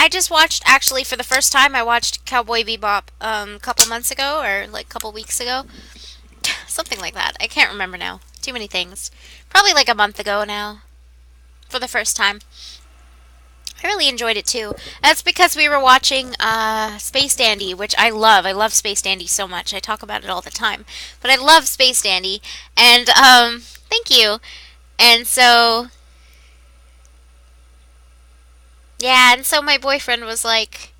I just watched, actually, for the first time, I watched Cowboy Bebop a couple months ago, or like a couple weeks ago. Something like that. I can't remember now. Too many things. Probably like a month ago now, for the first time. I really enjoyed it too. That's because we were watching Space Dandy, which I love. I love Space Dandy so much. I talk about it all the time. But I love Space Dandy. And, thank you. And so, yeah, and so my boyfriend was like,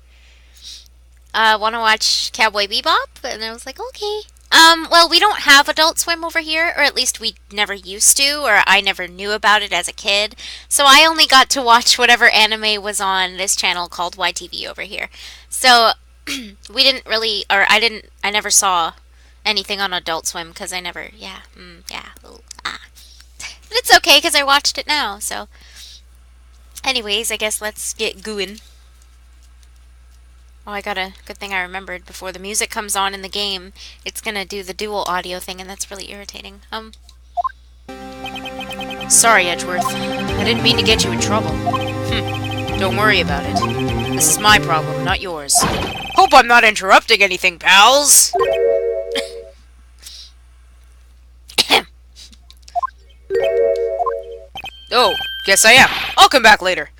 want to watch Cowboy Bebop? And I was like, okay. Well, we don't have Adult Swim over here, or at least we never used to, or I never knew about it as a kid. So I only got to watch whatever anime was on this channel called YTV over here. So we didn't really, or I never saw anything on Adult Swim because I never, yeah, yeah. Ooh, ah. But it's okay because I watched it now. So, anyways, I guess let's get going. Oh, I got a good thing I remembered before the music comes on in the game. It's gonna do the dual audio thing, and that's really irritating. Sorry, Edgeworth. I didn't mean to get you in trouble. Don't worry about it. This is my problem, not yours. Hope I'm not interrupting anything, pals! Oh, guess I am. I'll come back later.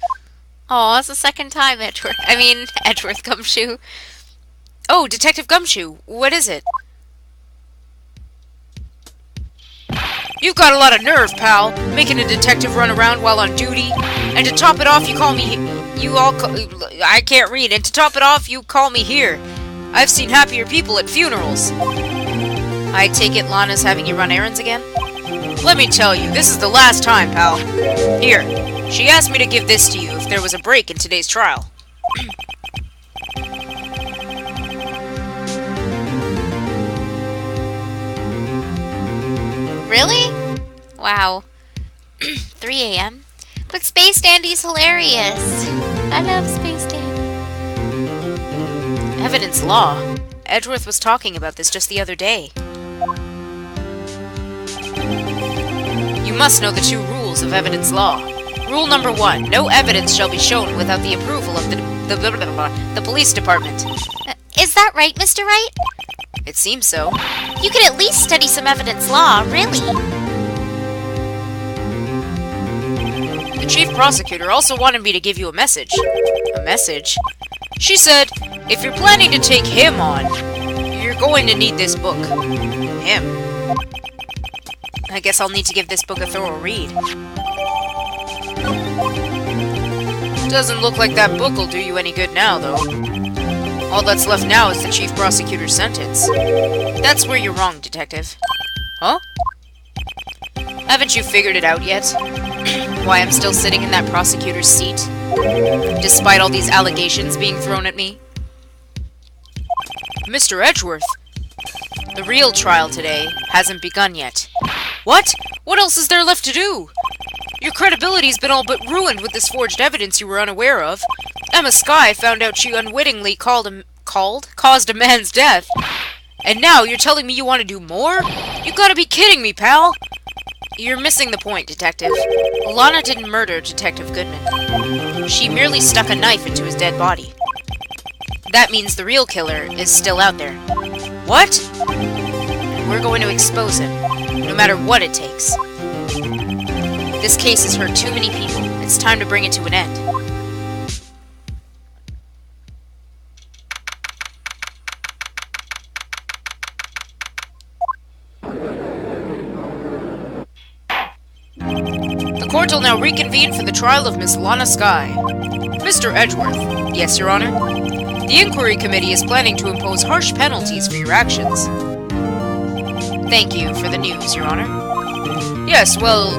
Oh, it's the second time, Edgeworth. I mean, Edgeworth Gumshoe. Oh, Detective Gumshoe. What is it? You've got a lot of nerve, pal. Making a detective run around while on duty. And to top it off, you call me... I can't read. And to top it off, you call me here. I've seen happier people at funerals. I take it Lana's having you run errands again? Let me tell you, this is the last time, pal. Here. She asked me to give this to you if there was a break in today's trial. Really? Wow. 3 a.m.? But Space Dandy's hilarious. I love Space Dandy. Evidence law? Edgeworth was talking about this just the other day. You must know the 2 rules of evidence law. Rule number 1. No evidence shall be shown without the approval of the police department. Is that right, Mr. Wright? It seems so. You could at least study some evidence law, really. The chief prosecutor also wanted me to give you a message. A message? She said, if you're planning to take him on, you're going to need this book. Him. I guess I'll need to give this book a thorough read. Doesn't look like that book will do you any good now, though. All that's left now is the chief prosecutor's sentence. That's where you're wrong, Detective. Huh? Haven't you figured it out yet? Why I'm still sitting in that prosecutor's seat? Despite all these allegations being thrown at me? Mr. Edgeworth! The real trial today hasn't begun yet. What? What else is there left to do? Your credibility's been all but ruined with this forged evidence you were unaware of. Emma Skye found out she unwittingly caused a man's death. And now you're telling me you want to do more? You gotta be kidding me, pal! You're missing the point, Detective. Lana didn't murder Detective Goodman. She merely stuck a knife into his dead body. That means the real killer is still out there. What? And we're going to expose him, no matter what it takes. This case has hurt too many people. It's time to bring it to an end. The court will now reconvene for the trial of Miss Lana Skye. Mr. Edgeworth. Yes, Your Honor? The Inquiry Committee is planning to impose harsh penalties for your actions. Thank you for the news, Your Honor. Yes, well...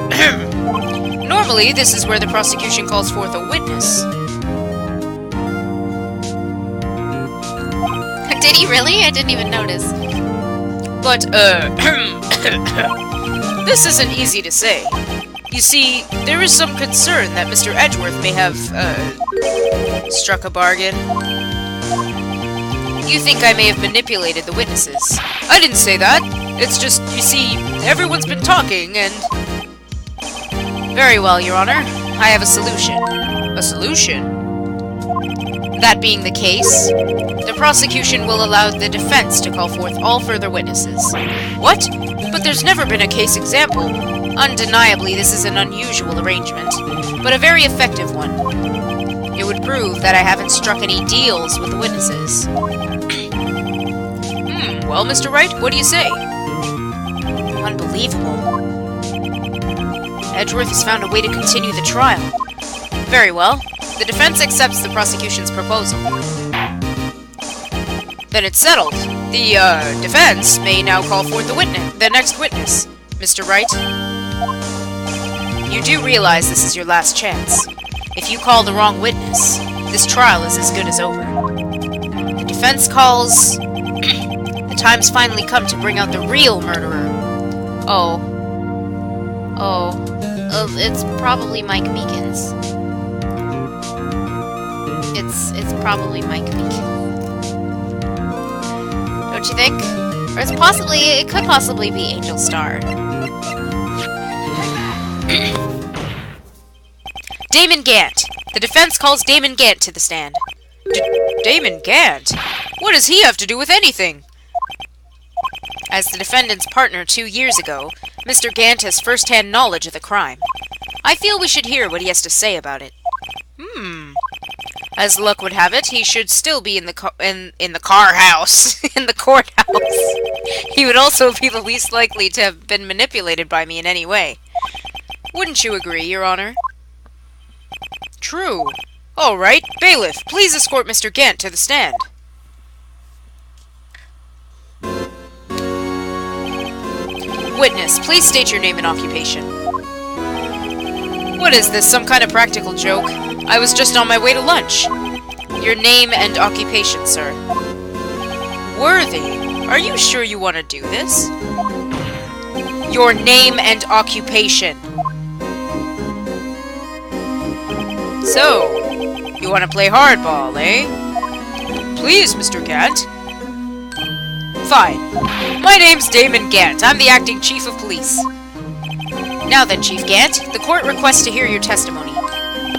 normally, this is where the prosecution calls forth a witness. Did he really? I didn't even notice. But, this isn't easy to say. You see, there is some concern that Mr. Edgeworth may have, struck a bargain. You think I may have manipulated the witnesses. I didn't say that. It's just, you see, everyone's been talking, and... Very well, Your Honor. I have a solution. A solution? That being the case, the prosecution will allow the defense to call forth all further witnesses. What? But there's never been a case example. Undeniably, this is an unusual arrangement, but a very effective one. It would prove that I haven't struck any deals with the witnesses. Well, Mr. Wright, what do you say? Unbelievable. Edgeworth has found a way to continue the trial. Very well. The defense accepts the prosecution's proposal. Then it's settled. The, defense may now call forth the next witness. Mr. Wright? You do realize this is your last chance. If you call the wrong witness, this trial is as good as over. The defense calls... The time's finally come to bring out the real murderer. Oh, it's probably Mike Meekins. It's probably Mike Meekins. Don't you think? Or it could possibly be Angel Star. Damon Gant. The defense calls Damon Gant to the stand. Damon Gant? What does he have to do with anything? As the defendant's partner 2 years ago, Mr. Gant has first-hand knowledge of the crime. I feel we should hear what he has to say about it. As luck would have it, he should still be in the car house, in the courthouse. He would also be the least likely to have been manipulated by me in any way. Wouldn't you agree, Your Honor? True. All right, bailiff, please escort Mr. Gant to the stand. Witness, please state your name and occupation. What is this, some kind of practical joke? I was just on my way to lunch. Your name and occupation, sir. Worthy, are you sure you want to do this? Your name and occupation. So, you want to play hardball, eh? Please, Mr. Gant. Fine. My name's Damon Gant. I'm the acting chief of police. Now then, Chief Gant, the court requests to hear your testimony.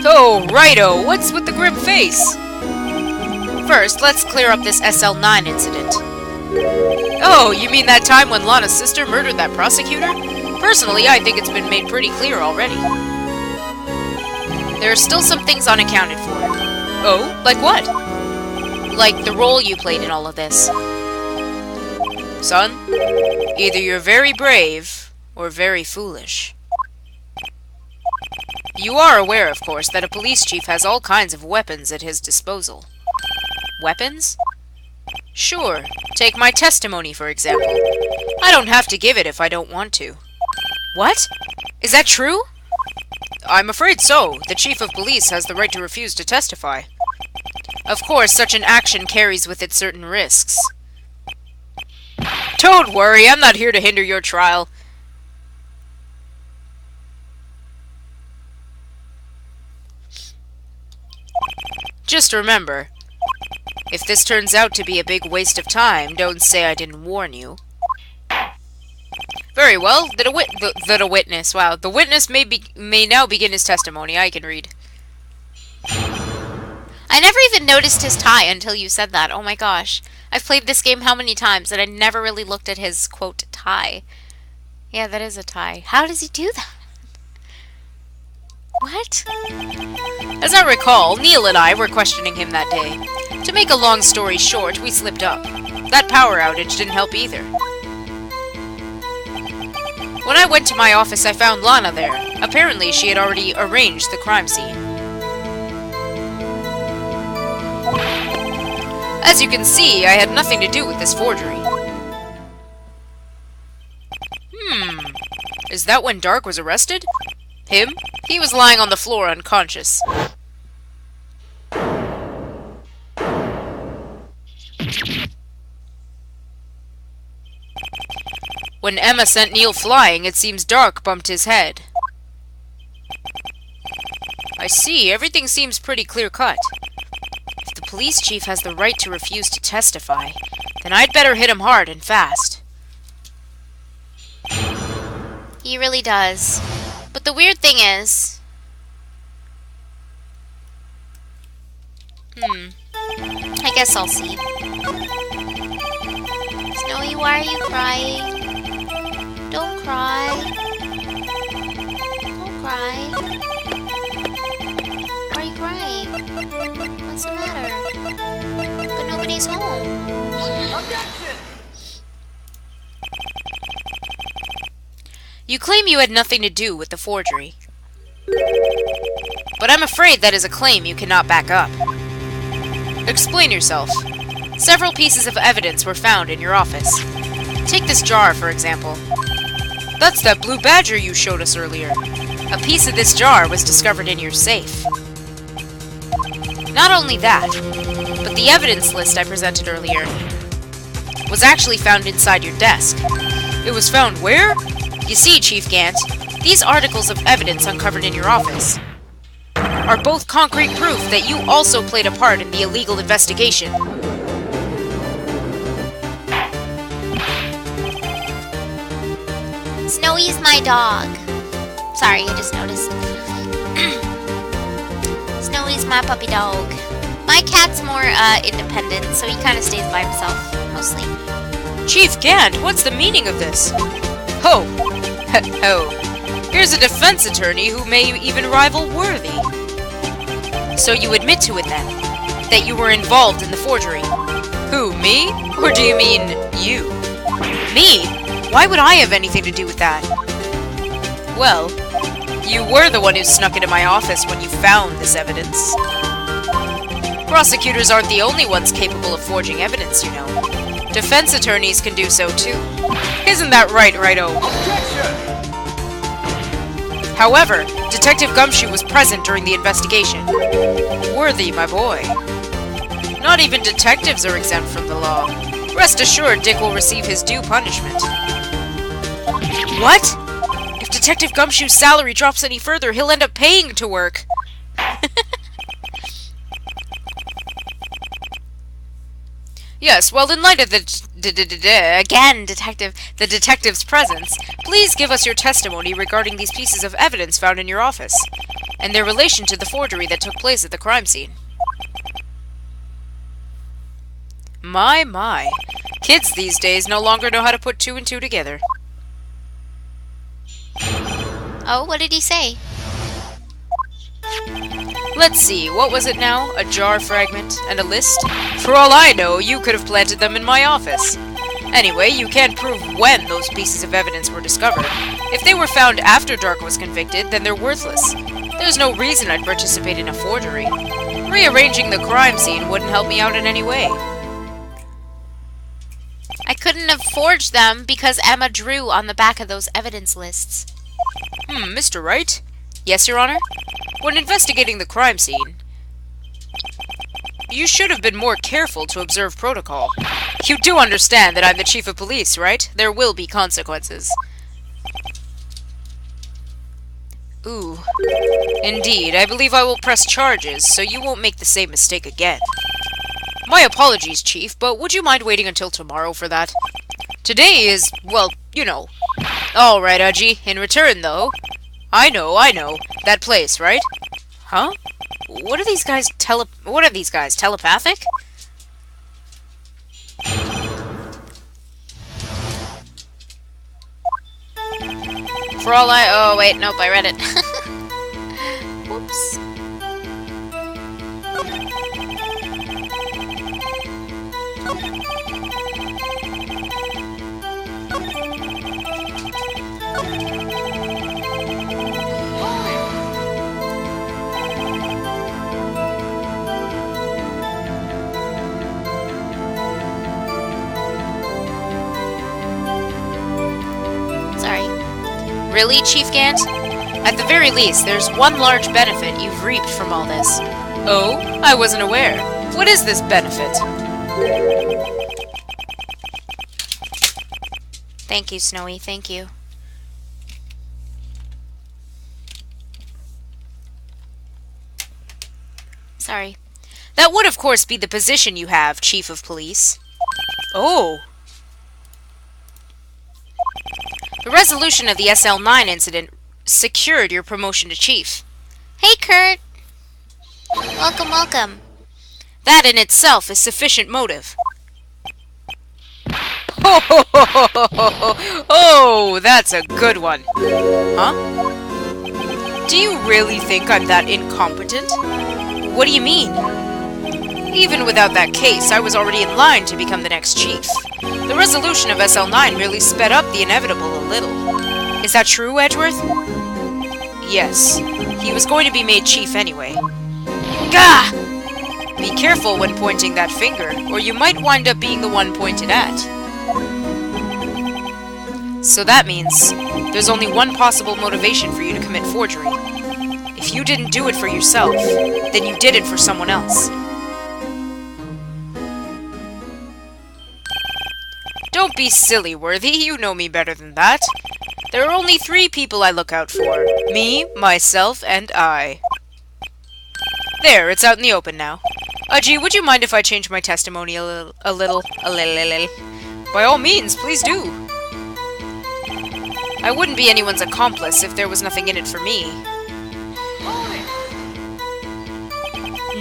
Oh, righto. What's with the grim face? First, let's clear up this SL9 incident. Oh, you mean that time when Lana's sister murdered that prosecutor? Personally, I think it's been made pretty clear already. There are still some things unaccounted for. Oh, like what? Like the role you played in all of this. Son, either you're very brave or very foolish. You are aware, of course, that a police chief has all kinds of weapons at his disposal. Weapons? Sure. Take my testimony, for example. I don't have to give it if I don't want to. What? Is that true? I'm afraid so. The chief of police has the right to refuse to testify. Of course, such an action carries with it certain risks. Don't worry, I'm not here to hinder your trial. Just remember, if this turns out to be a big waste of time, don't say I didn't warn you. Very well, the witness. Wow, the witness may now begin his testimony. I can read. I never even noticed his tie until you said that. Oh my gosh. I've played this game how many times and I never really looked at his, quote, tie. Yeah, that is a tie. How does he do that? What? As I recall, Neil and I were questioning him that day. To make a long story short, we slipped up. That power outage didn't help either. When I went to my office, I found Lana there. Apparently, she had already arranged the crime scene. As you can see, I had nothing to do with this forgery. Is that when Dark was arrested? Him? He was lying on the floor unconscious. When Emma sent Neil flying, it seems Dark bumped his head. I see. Everything seems pretty clear-cut. If the police chief has the right to refuse to testify, then I'd better hit him hard and fast. He really does. But the weird thing is... I guess I'll see. Snowy, why are you crying? Don't cry. Don't cry. Why are you crying? What's the matter? But nobody's home. You claim you had nothing to do with the forgery. But I'm afraid that is a claim you cannot back up. Explain yourself. Several pieces of evidence were found in your office. Take this jar, for example. That's that blue badger you showed us earlier. A piece of this jar was discovered in your safe. Not only that, but the evidence list I presented earlier was actually found inside your desk. It was found where? You see, Chief Gant, these articles of evidence uncovered in your office are both concrete proof that you also played a part in the illegal investigation. Snowy's my dog. Sorry, I just noticed. Snowy's my puppy dog. My cat's more independent, so he kind of stays by himself, mostly. Chief Gant, what's the meaning of this? Ho! Ho! Here's a defense attorney who may even rival Worthy. So you admit to it then, that you were involved in the forgery. Who, me? Or do you mean you? Me? Why would I have anything to do with that? Well, you were the one who snuck into my office when you found this evidence. Prosecutors aren't the only ones capable of forging evidence, you know. Defense attorneys can do so too. Isn't that right, Righto? However, Detective Gumshoe was present during the investigation. Worthy, my boy. Not even detectives are exempt from the law. Rest assured Dick will receive his due punishment. What? If Detective Gumshoe's salary drops any further, he'll end up paying to work. Yes, well, in light of the detective's presence, please give us your testimony regarding these pieces of evidence found in your office, and their relation to the forgery that took place at the crime scene. My. Kids these days no longer know how to put two and two together. Oh, what did he say? Let's see, what was it now? A jar fragment and a list? For all I know, you could have planted them in my office. Anyway, you can't prove when those pieces of evidence were discovered. If they were found after Dark was convicted, then they're worthless. There's no reason I'd participate in a forgery. Rearranging the crime scene wouldn't help me out in any way. I couldn't have forged them because Emma drew on the back of those evidence lists. Mr. Wright? Yes, Your Honor? When investigating the crime scene, you should have been more careful to observe protocol. You do understand that I'm the chief of police, right? There will be consequences. Ooh. Indeed, I believe I will press charges, so you won't make the same mistake again. My apologies, Chief, but would you mind waiting until tomorrow for that? Today is, well, you know. Alright, Udgy. In return, though... I know. That place, right? Huh? What are these guys telepathic? For all I... Oh, wait, nope, I read it. Whoops. Really, Chief Gant? At the very least, there's one large benefit you've reaped from all this. Oh? I wasn't aware. What is this benefit? Thank you, Snowy, thank you. Sorry. That would, of course, be the position you have, Chief of Police. Oh. The resolution of the SL9 incident secured your promotion to Chief. Hey, Kurt! Welcome. That in itself is sufficient motive. Ho ho ho ho ho ho ho! Oh, that's a good one. Huh? Do you really think I'm that incompetent? What do you mean? Even without that case, I was already in line to become the next chief. The resolution of SL9 merely sped up the inevitable a little. Is that true, Edgeworth? Yes. He was going to be made chief anyway. Gah! Be careful when pointing that finger, or you might wind up being the one pointed at. So that means there's only one possible motivation for you to commit forgery. If you didn't do it for yourself, then you did it for someone else. Don't be silly, Worthy. You know me better than that. There are only 3 people I look out for. Me, myself, and I. There, it's out in the open now. Gee, would you mind if I change my testimony a little? By all means, please do. I wouldn't be anyone's accomplice if there was nothing in it for me.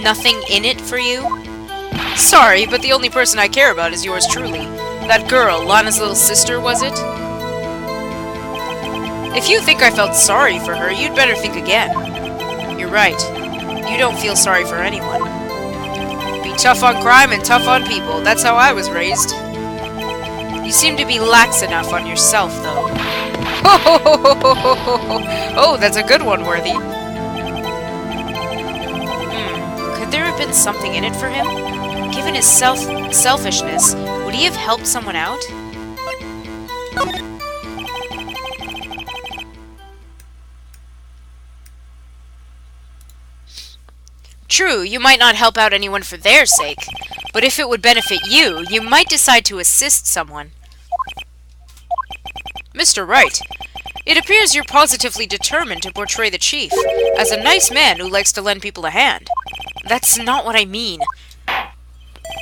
Nothing in it for you? Sorry, but the only person I care about is yours truly. That girl, Lana's little sister, was it? If you think I felt sorry for her, you'd better think again. You're right. You don't feel sorry for anyone. Be tough on crime and tough on people. That's how I was raised. You seem to be lax enough on yourself, though. Oh, that's a good one, Worthy. Could there have been something in it for him? Given his selfishness, would he have helped someone out? True, you might not help out anyone for their sake, but if it would benefit you, you might decide to assist someone. Mr. Wright, it appears you're positively determined to portray the chief as a nice man who likes to lend people a hand. That's not what I mean.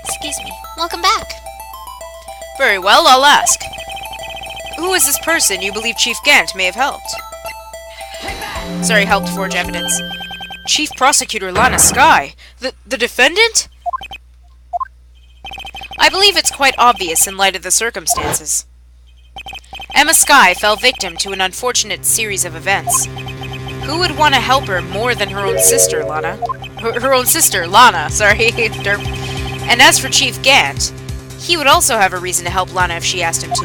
Excuse me. Welcome back. Very well, I'll ask. Who is this person you believe Chief Gant may have helped? Helped forge evidence. Chief Prosecutor Lana Skye? The defendant? I believe it's quite obvious in light of the circumstances. Emma Skye fell victim to an unfortunate series of events. Who would want to help her more than her own sister, Lana? Her own sister, Lana, sorry. Derp. And as for Chief Gant, he would also have a reason to help Lana if she asked him to.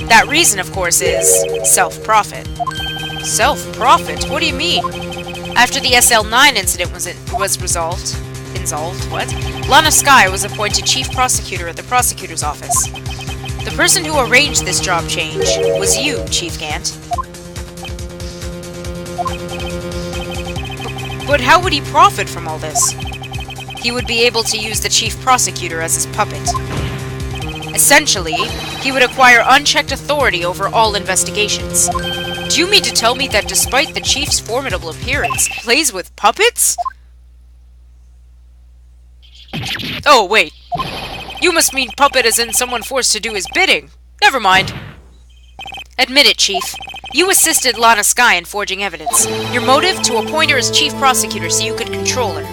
That reason, of course, is self-profit. Self-profit? What do you mean? After the SL9 incident was resolved, Lana Skye was appointed Chief Prosecutor at the Prosecutor's Office. The person who arranged this job change was you, Chief Gant. But how would he profit from all this? He would be able to use the Chief Prosecutor as his puppet. Essentially, he would acquire unchecked authority over all investigations. Do you mean to tell me that despite the Chief's formidable appearance, he plays with puppets? Oh, wait. You must mean puppet as in someone forced to do his bidding. Never mind. Admit it, Chief. You assisted Lana Skye in forging evidence. Your motive? To appoint her as Chief Prosecutor so you could control her.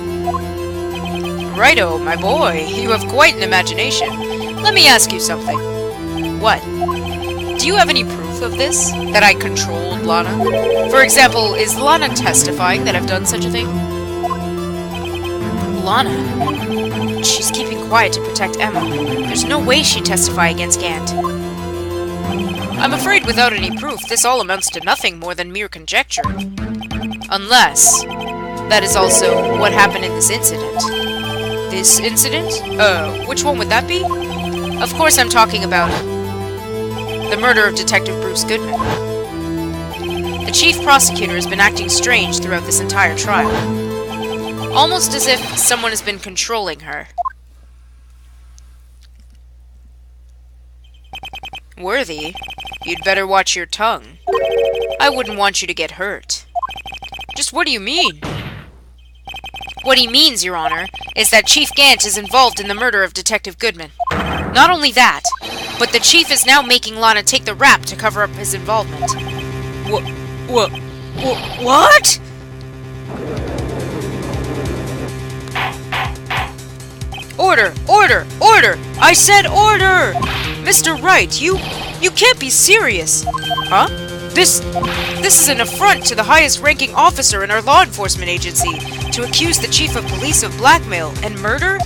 Righto, my boy. You have quite an imagination. Let me ask you something. What? Do you have any proof of this? That I controlled Lana? For example, is Lana testifying that I've done such a thing? Lana? She's keeping quiet to protect Emma. There's no way she'd testify against Gant. I'm afraid without any proof, this all amounts to nothing more than mere conjecture. Unless that is also what happened in this incident. This incident? Which one would that be? Of course I'm talking about the murder of Detective Bruce Goodman. The Chief Prosecutor has been acting strange throughout this entire trial. Almost as if someone has been controlling her. Worthy, you'd better watch your tongue. I wouldn't want you to get hurt. Just what do you mean? What he means, Your Honor, is that Chief Gant is involved in the murder of Detective Goodman. Not only that, but the Chief is now making Lana take the rap to cover up his involvement. What? Order! Order! Order! I said order! Mr. Wright, you can't be serious! Huh? This is an affront to the highest-ranking officer in our law enforcement agency to accuse the chief of police of blackmail and murder?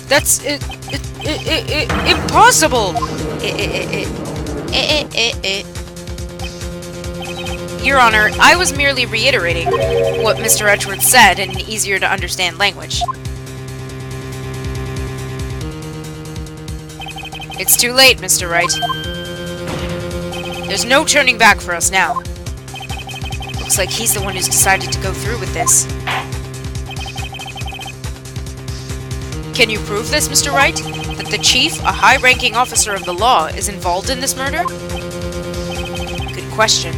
That's impossible! Your Honor, I was merely reiterating what Mr. Edgeworth said in easier-to-understand language. It's too late, Mr. Wright. There's no turning back for us now. Looks like he's the one who's decided to go through with this. Can you prove this, Mr. Wright? That the chief, a high-ranking officer of the law, is involved in this murder? Good question.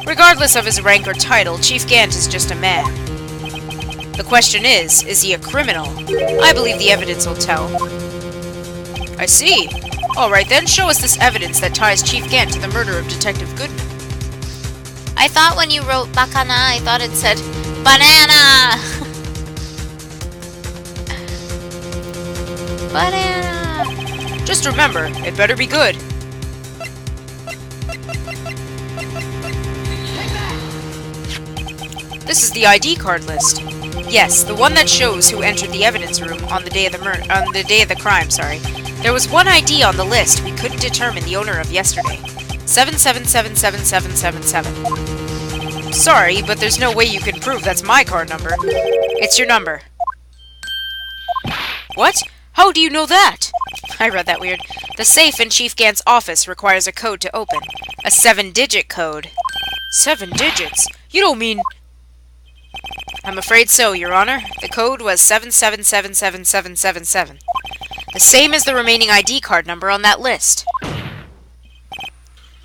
Regardless of his rank or title, Chief Gant is just a man. The question is he a criminal? I believe the evidence will tell. I see. Alright then, show us this evidence that ties Chief Gant to the murder of Detective Goodman. I thought when you wrote bacana, I thought it said banana! Banana! Just remember, it better be good. This is the ID card list. Yes, the one that shows who entered the evidence room on the day of the crime, sorry. There was one ID on the list we couldn't determine the owner of yesterday. 777777. Sorry, but there's no way you can prove that's my card number. It's your number. What? How do you know that? I read that weird. The safe in Chief Gant's office requires a code to open. A 7-digit code. 7 digits? You don't mean... I'm afraid so, Your Honor. The code was 777777. The same as the remaining ID card number on that list.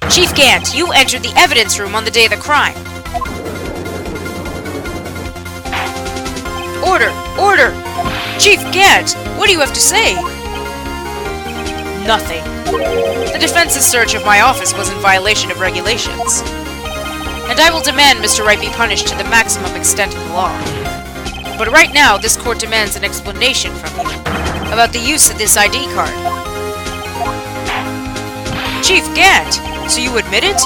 Chief Gant, you entered the evidence room on the day of the crime. Order! Order! Chief Gant, what do you have to say? Nothing. The defense's search of my office was in violation of regulations. And I will demand Mr. Wright be punished to the maximum extent of the law. But right now, this court demands an explanation from you about the use of this ID card. Chief Gant, so you admit it?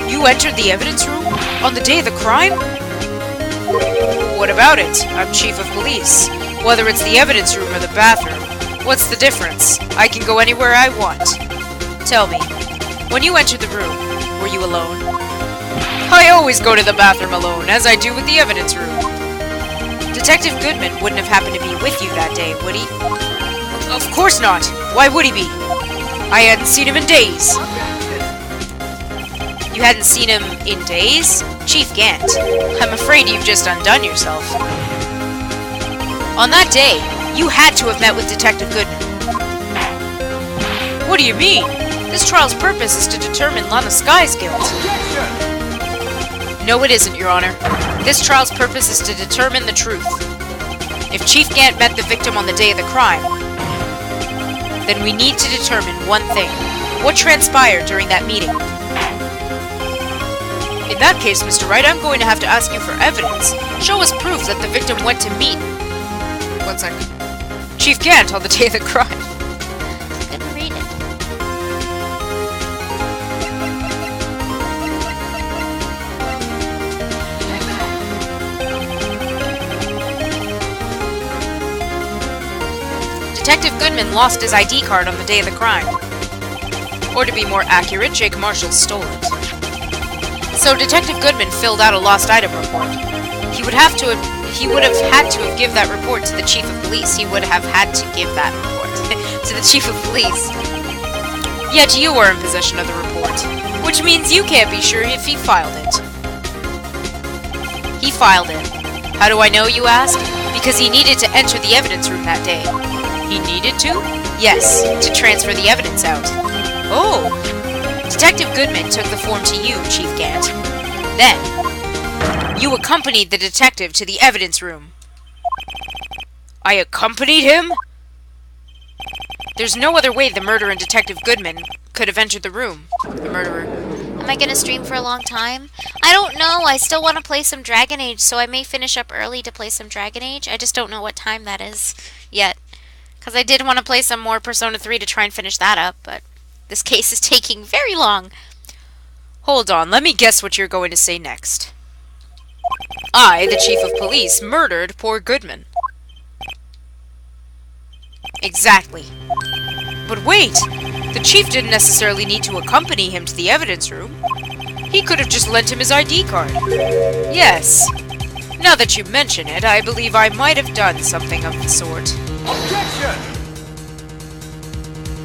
You entered the evidence room on the day of the crime? What about it? I'm chief of police. Whether it's the evidence room or the bathroom, what's the difference? I can go anywhere I want. Tell me, when you entered the room, were you alone? I always go to the bathroom alone, as I do with the evidence room. Detective Goodman wouldn't have happened to be with you that day, would he? Of course not! Why would he be? I hadn't seen him in days. You hadn't seen him in days? Chief Gant, I'm afraid you've just undone yourself. On that day, you had to have met with Detective Goodman. What do you mean? This trial's purpose is to determine Lana Sky's guilt. No, it isn't, Your Honor. This trial's purpose is to determine the truth. If Chief Gant met the victim on the day of the crime, then we need to determine one thing. What transpired during that meeting? In that case, Mr. Wright, I'm going to have to ask you for evidence. Show us proof that the victim went to meet... One second. Chief Gant on the day of the crime. Didn't read it. Detective Goodman lost his ID card on the day of the crime. Or to be more accurate, Jake Marshall stole it. So Detective Goodman filled out a lost item report. He would have had to have given that report to the chief of police. He would have had to give that report to the chief of police. Yet you were in possession of the report, which means you can't be sure if he filed it. He filed it. How do I know, you ask? Because he needed to enter the evidence room that day. He needed to? Yes, to transfer the evidence out. Oh! Detective Goodman took the form to you, Chief Gant. Then, you accompanied the detective to the evidence room. I accompanied him? There's no other way the murderer and Detective Goodman could have entered the room. The murderer. Am I gonna stream for a long time? I don't know. I still want to play some Dragon Age, so I may finish up early to play some Dragon Age. I just don't know what time that is yet. Because I did want to play some more Persona 3 to try and finish that up, but this case is taking very long. Hold on, let me guess what you're going to say next. I, the chief of police, murdered poor Goodman. Exactly. But wait! The chief didn't necessarily need to accompany him to the evidence room. He could have just lent him his ID card. Yes. Now that you mention it, I believe I might have done something of the sort. Objection!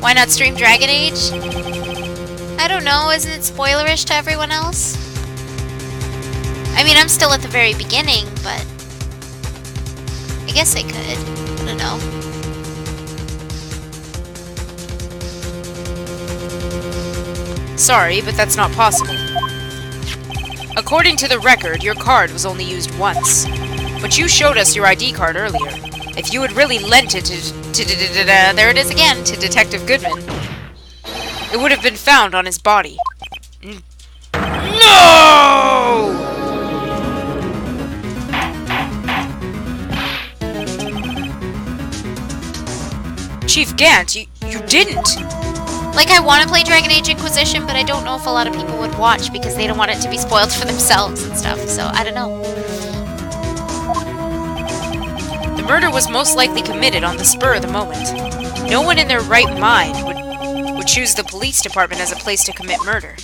Why not stream Dragon Age? I don't know, isn't it spoilerish to everyone else? I mean, I'm still at the very beginning, but I guess I could. I don't know. Sorry, but that's not possible. According to the record, your card was only used once. But you showed us your ID card earlier. If you had really lent it there it is again, to Detective Goodman, it would have been found on his body. No! Chief Gant, you didn't! Like, I want to play Dragon Age Inquisition, but I don't know if a lot of people would watch because they don't want it to be spoiled for themselves and stuff, so I don't know. The murder was most likely committed on the spur of the moment. No one in their right mind would choose the police department as a place to commit murder.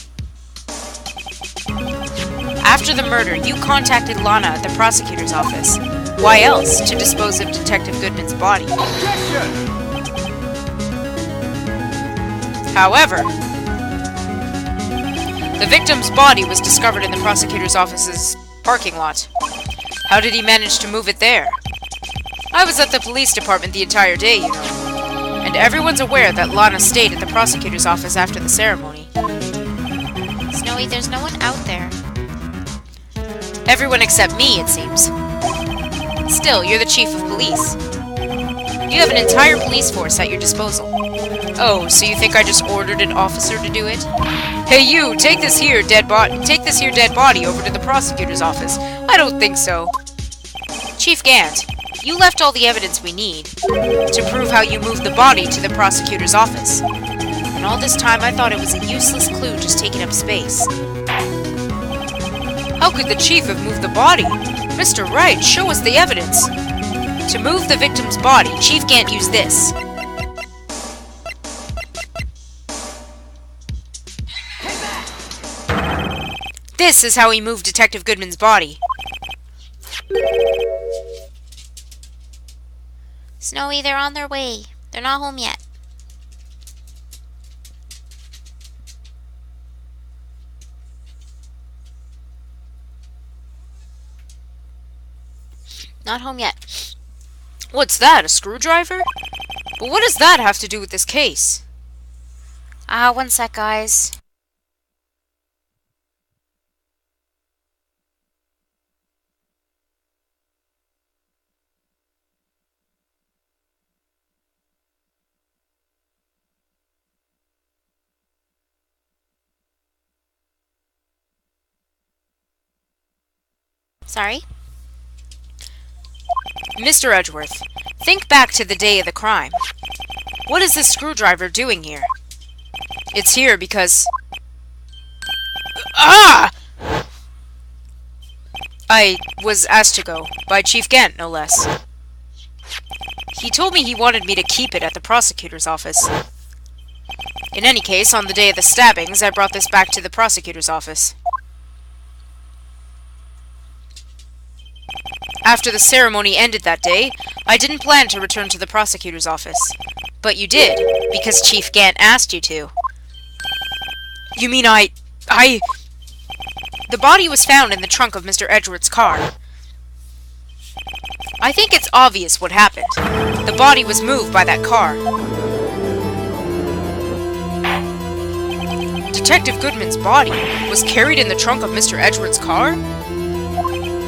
After the murder, you contacted Lana at the prosecutor's office. Why else? To dispose of Detective Goodman's body. Objection! However, the victim's body was discovered in the prosecutor's office's parking lot. How did he manage to move it there? I was at the police department the entire day, you know. And everyone's aware that Lana stayed at the prosecutor's office after the ceremony. Snowy, there's no one out there. Everyone except me, it seems. Still, you're the chief of police. You have an entire police force at your disposal. Oh, so you think I just ordered an officer to do it? Hey you, take this here dead body over to the prosecutor's office. I don't think so. Chief Gant, you left all the evidence we need to prove how you moved the body to the prosecutor's office. And all this time I thought it was a useless clue just taking up space. How could the chief have moved the body? Mr. Wright, show us the evidence. To move the victim's body, Chief Gant used this. This is how he moved Detective Goodman's body. Snowy, they're on their way. They're not home yet. Not home yet. What's that, a screwdriver? But what does that have to do with this case? One sec, guys. Sorry? Mr. Edgeworth, think back to the day of the crime. What is this screwdriver doing here? It's here because... Ah! I was asked to go, by Chief Gant, no less. He told me he wanted me to keep it at the prosecutor's office. In any case, on the day of the stabbings, I brought this back to the prosecutor's office. After the ceremony ended that day, I didn't plan to return to the prosecutor's office. But you did, because Chief Gant asked you to. You mean I... The body was found in the trunk of Mr. Edgeworth's car. I think it's obvious what happened. The body was moved by that car. Detective Goodman's body was carried in the trunk of Mr. Edgeworth's car?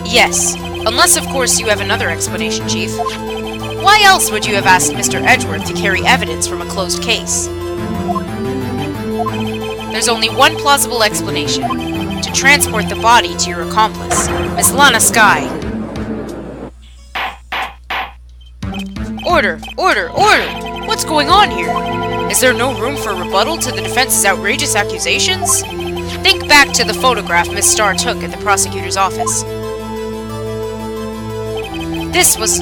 Yes. Unless, of course, you have another explanation, Chief. Why else would you have asked Mr. Edgeworth to carry evidence from a closed case? There's only one plausible explanation. To transport the body to your accomplice, Miss Lana Sky. Order! Order! Order! What's going on here? Is there no room for rebuttal to the defense's outrageous accusations? Think back to the photograph Miss Starr took at the prosecutor's office. This was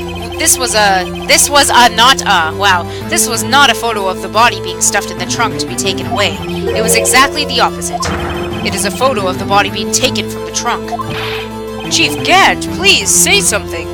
not a photo of the body being stuffed in the trunk to be taken away. It was exactly the opposite. It is a photo of the body being taken from the trunk. Chief Gad, please say something.